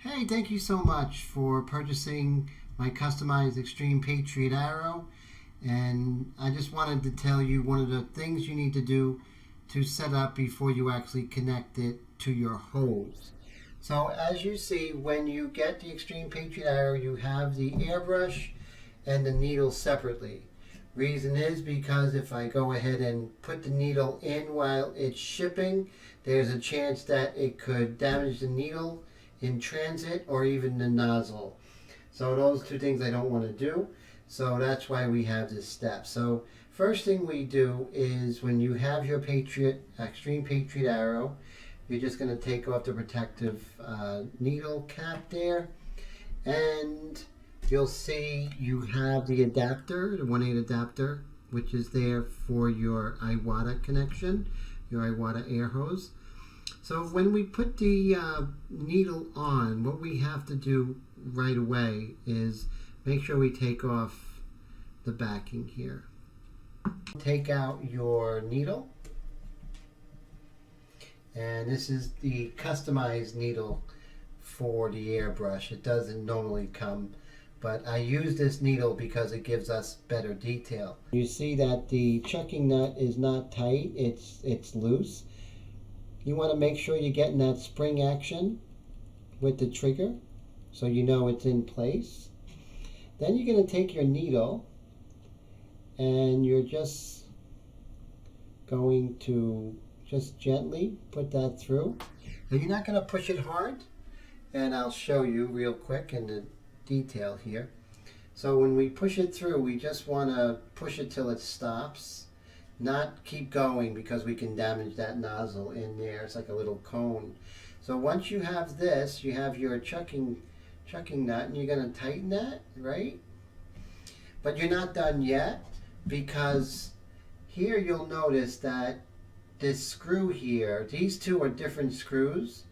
Hey, thank you so much for purchasing my Customized Xtreme Patriot Arrow. And I just wanted to tell you one of the things you need to do to set up before you actually connect it to your hose. So as you see, when you get the Xtreme Patriot Arrow, you have the airbrush and the needle separately. Reason is because if I go ahead and put the needle in while it's shipping, there's a chance that it could damage the needle in transit or even the nozzle. So those two things I don't want to do. So that's why we have this step. So first thing we do is when you have your Xtreme Patriot Arrow, you're just going to take off the protective needle cap there, and you'll see you have the adapter, the 1/8 adapter, which is there for your Iwata connection, your Iwata air hose. So when we put the needle on, what we have to do right away is make sure we take off the backing here. Take out your needle. And this is the customized needle for the airbrush. It doesn't normally come, but I use this needle because it gives us better detail. You see that the chucking nut is not tight, it's loose. You want to make sure you're getting that spring action with the trigger so you know it's in place. Then you're going to take your needle and you're just going to just gently put that through. And you're not going to push it hard, and I'll show you real quick in the detail here. So when we push it through, we just want to push it till it stops. Not keep going because we can damage that nozzle in there. It's like a little cone. So once you have this, you have your chucking nut, and you're going to tighten that, right? But you're not done yet, because here you'll notice that this screw here, these two are different screws,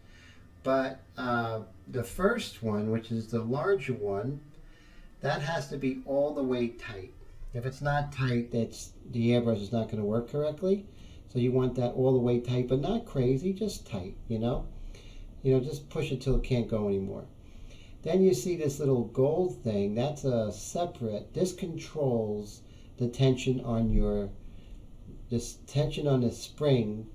but the first one, which is the larger one, that has to be all the way tight. If it's not tight, the airbrush is not going to work correctly. So you want that all the way tight, but not crazy, just tight, you know? Just push it till it can't go anymore. Then you see this little gold thing, that's a separate, this controls the tension on the spring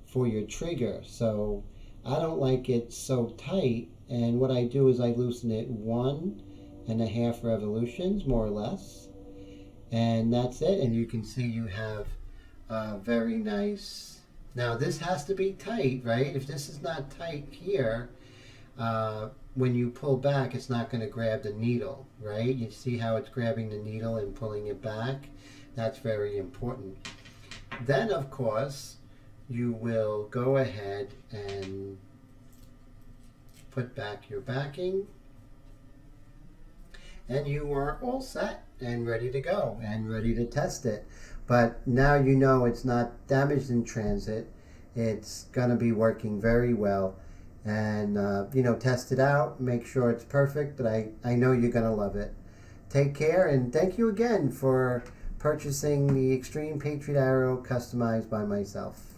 for your trigger. So I don't like it so tight, and what I do is I loosen it 1.5 revolutions, more or less. And that's it, and you can see you have very nice. Now this has to be tight, right? If this is not tight here, when you pull back, it's not going to grab the needle, right? You see how it's grabbing the needle and pulling it back? That's very important. Then, of course, you will go ahead and put back your backing, and you are all set and ready to go and ready to test it. But now you know it's not damaged in transit. It's going to be working very well. And, test it out, make sure it's perfect, but I know you're going to love it. Take care, and thank you again for purchasing the Xtreme Patriot Arrow customized by myself.